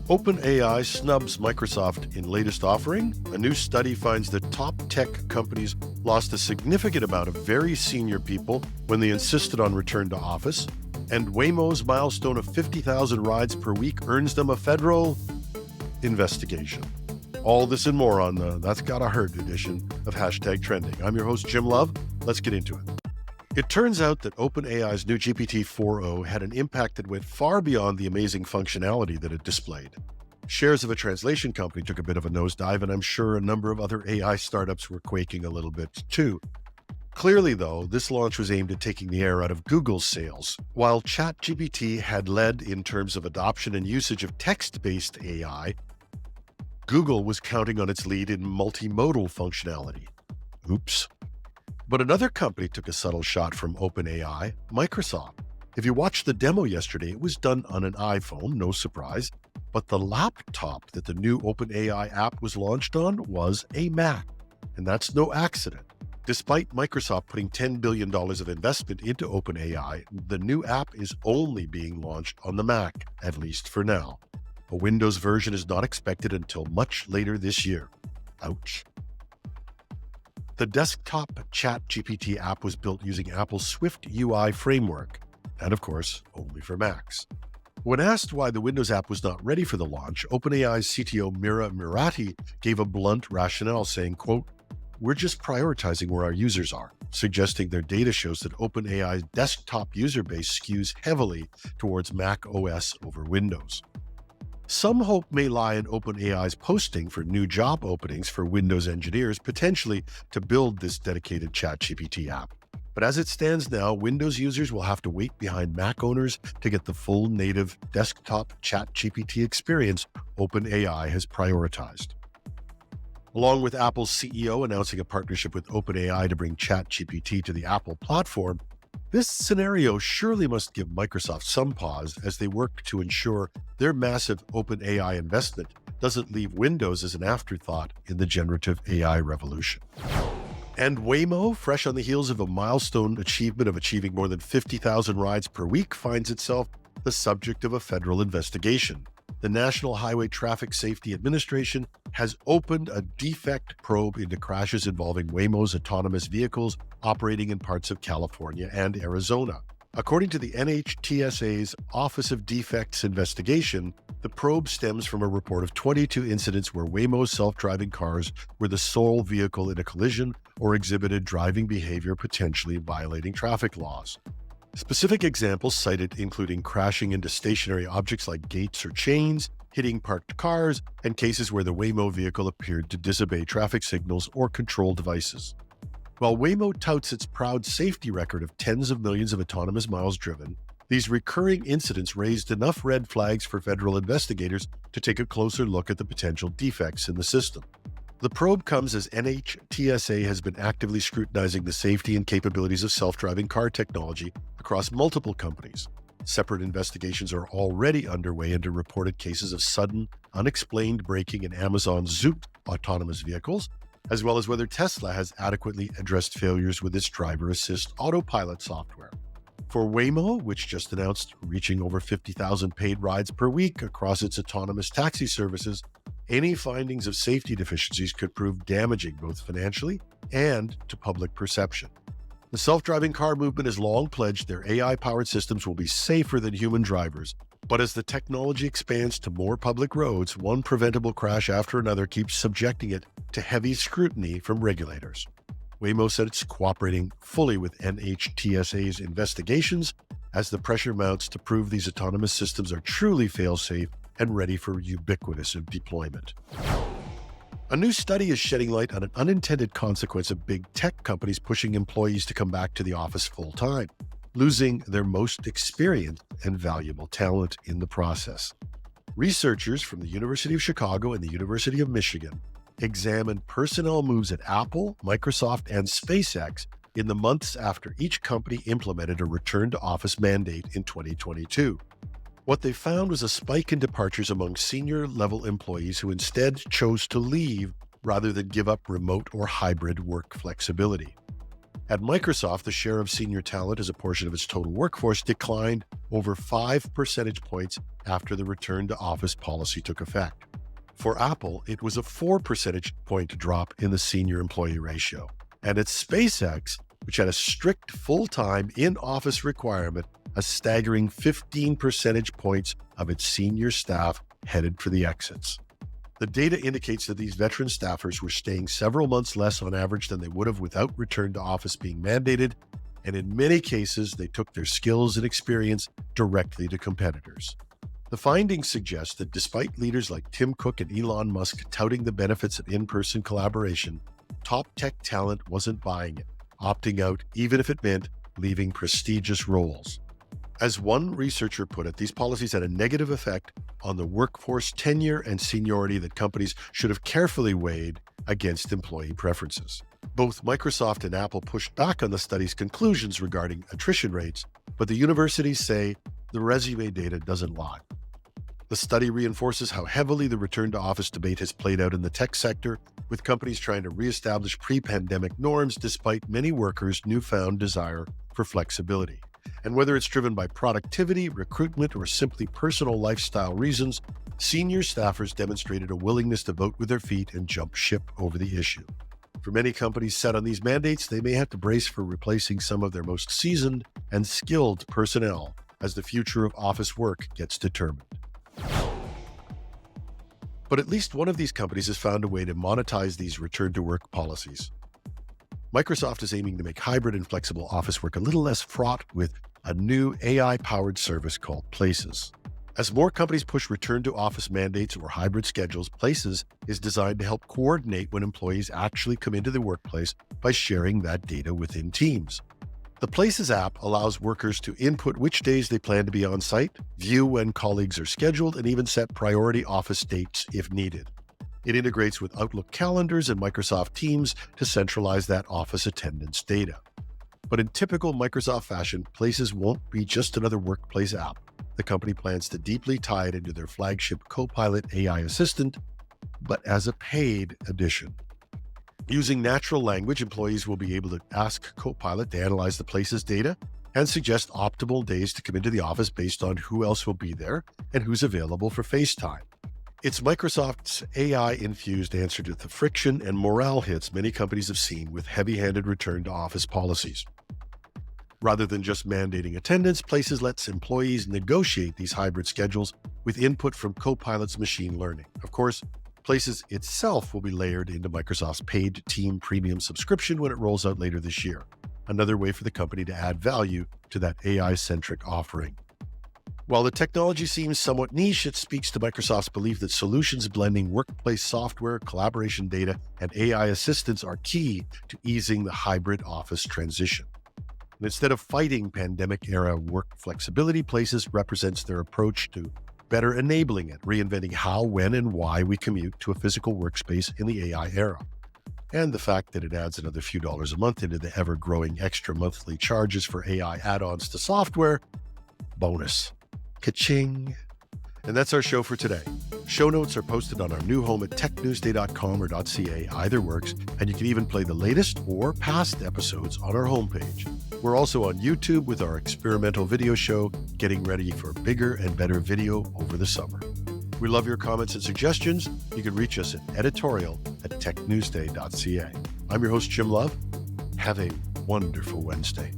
OpenAI snubs Microsoft in latest offering. A new study finds that top tech companies lost a significant amount of very senior people when they insisted on return to office. And Waymo's milestone of 50,000 rides per week earns them a federal investigation. All this and more on the That's Gotta Hurt edition of Hashtag Trending. I'm your host, Jim Love. Let's get into it. It turns out that OpenAI's new GPT-4o had an impact that went far beyond the amazing functionality that it displayed. Shares of a translation company took a bit of a nosedive, and I'm sure a number of other AI startups were quaking a little bit too. Clearly, though, this launch was aimed at taking the air out of Google's sails. While ChatGPT had led in terms of adoption and usage of text-based AI, Google was counting on its lead in multimodal functionality. Oops. But another company took a subtle shot from OpenAI, Microsoft. If you watched the demo yesterday, it was done on an iPhone, no surprise, but the laptop that the new OpenAI app was launched on was a Mac. And that's no accident. Despite Microsoft putting $10 billion of investment into OpenAI, the new app is only being launched on the Mac, at least for now. A Windows version is not expected until much later this year. Ouch. The desktop ChatGPT app was built using Apple's Swift UI framework, and of course, only for Macs. When asked why the Windows app was not ready for the launch, OpenAI's CTO Mira Murati gave a blunt rationale saying, quote, "We're just prioritizing where our users are," suggesting their data shows that OpenAI's desktop user base skews heavily towards Mac OS over Windows. Some hope may lie in OpenAI's posting for new job openings for Windows engineers, potentially to build this dedicated ChatGPT app. But as it stands now, Windows users will have to wait behind Mac owners to get the full native desktop ChatGPT experience OpenAI has prioritized. Along with Apple's CEO announcing a partnership with OpenAI to bring ChatGPT to the Apple platform, this scenario surely must give Microsoft some pause as they work to ensure their massive OpenAI investment doesn't leave Windows as an afterthought in the generative AI revolution. And Waymo, fresh on the heels of a milestone achievement of achieving more than 50,000 rides per week, finds itself the subject of a federal investigation. The National Highway Traffic Safety Administration has opened a defect probe into crashes involving Waymo's autonomous vehicles operating in parts of California and Arizona. According to the NHTSA's Office of Defects investigation, the probe stems from a report of 22 incidents where Waymo's self-driving cars were the sole vehicle in a collision or exhibited driving behavior potentially violating traffic laws. Specific examples cited including crashing into stationary objects like gates or chains, hitting parked cars, and cases where the Waymo vehicle appeared to disobey traffic signals or control devices. While Waymo touts its proud safety record of tens of millions of autonomous miles driven, these recurring incidents raised enough red flags for federal investigators to take a closer look at the potential defects in the system. The probe comes as NHTSA has been actively scrutinizing the safety and capabilities of self-driving car technology across multiple companies. Separate investigations are already underway into reported cases of sudden, unexplained braking in Amazon's Zoot autonomous vehicles, as well as whether Tesla has adequately addressed failures with its driver assist autopilot software. For Waymo, which just announced reaching over 50,000 paid rides per week across its autonomous taxi services, any findings of safety deficiencies could prove damaging both financially and to public perception. The self-driving car movement has long pledged their AI-powered systems will be safer than human drivers, but as the technology expands to more public roads, one preventable crash after another keeps subjecting it to heavy scrutiny from regulators. Waymo said it's cooperating fully with NHTSA's investigations as the pressure mounts to prove these autonomous systems are truly fail-safe and ready for ubiquitous deployment. A new study is shedding light on an unintended consequence of big tech companies pushing employees to come back to the office full-time, losing their most experienced and valuable talent in the process. Researchers from the University of Chicago and the University of Michigan examined personnel moves at Apple, Microsoft, and SpaceX in the months after each company implemented a return-to-office mandate in 2022. What they found was a spike in departures among senior-level employees who instead chose to leave rather than give up remote or hybrid work flexibility. At Microsoft, the share of senior talent as a portion of its total workforce declined over 5 percentage points after the return to office policy took effect. For Apple, it was a 4 percentage point drop in the senior employee ratio. And at SpaceX, which had a strict full-time in-office requirement, a staggering 15 percentage points of its senior staff headed for the exits. The data indicates that these veteran staffers were staying several months less on average than they would have without return to office being mandated, and in many cases, they took their skills and experience directly to competitors. The findings suggest that despite leaders like Tim Cook and Elon Musk touting the benefits of in-person collaboration, top tech talent wasn't buying it, opting out even if it meant leaving prestigious roles. As one researcher put it, these policies had a negative effect on the workforce tenure and seniority that companies should have carefully weighed against employee preferences. Both Microsoft and Apple pushed back on the study's conclusions regarding attrition rates, but the universities say the resume data doesn't lie. The study reinforces how heavily the return to office debate has played out in the tech sector, with companies trying to reestablish pre-pandemic norms despite many workers' newfound desire for flexibility. And whether it's driven by productivity, recruitment, or simply personal lifestyle reasons, senior staffers demonstrated a willingness to vote with their feet and jump ship over the issue. For many companies set on these mandates, they may have to brace for replacing some of their most seasoned and skilled personnel as the future of office work gets determined. But at least one of these companies has found a way to monetize these return-to-work policies. Microsoft is aiming to make hybrid and flexible office work a little less fraught with a new AI-powered service called Places. As more companies push return-to-office mandates or hybrid schedules, Places is designed to help coordinate when employees actually come into the workplace by sharing that data within teams. The Places app allows workers to input which days they plan to be on site, view when colleagues are scheduled, and even set priority office dates if needed. It integrates with Outlook calendars and Microsoft Teams to centralize that office attendance data. But in typical Microsoft fashion, Places won't be just another workplace app. The company plans to deeply tie it into their flagship Copilot AI assistant, but as a paid edition. Using natural language, employees will be able to ask Copilot to analyze the Places data and suggest optimal days to come into the office based on who else will be there and who's available for FaceTime. It's Microsoft's AI-infused answer to the friction and morale hits many companies have seen with heavy-handed return-to-office policies. Rather than just mandating attendance, Places lets employees negotiate these hybrid schedules with input from Copilot's machine learning. Of course, Places itself will be layered into Microsoft's paid Team Premium subscription when it rolls out later this year, another way for the company to add value to that AI-centric offering. While the technology seems somewhat niche, it speaks to Microsoft's belief that solutions blending workplace software, collaboration data, and AI assistance are key to easing the hybrid office transition. And instead of fighting pandemic-era work flexibility, Places represents their approach to better enabling it, reinventing how, when, and why we commute to a physical workspace in the AI era. And the fact that it adds another few dollars a month into the ever-growing extra monthly charges for AI add-ons to software, bonus. Ka-ching. And that's our show for today. Show notes are posted on our new home at technewsday.com or .ca, either works, and you can even play the latest or past episodes on our homepage. We're also on YouTube with our experimental video show, getting ready for bigger and better video over the summer. We love your comments and suggestions. You can reach us at editorial@technewsday.ca. I'm your host, Jim Love. Have a wonderful Wednesday.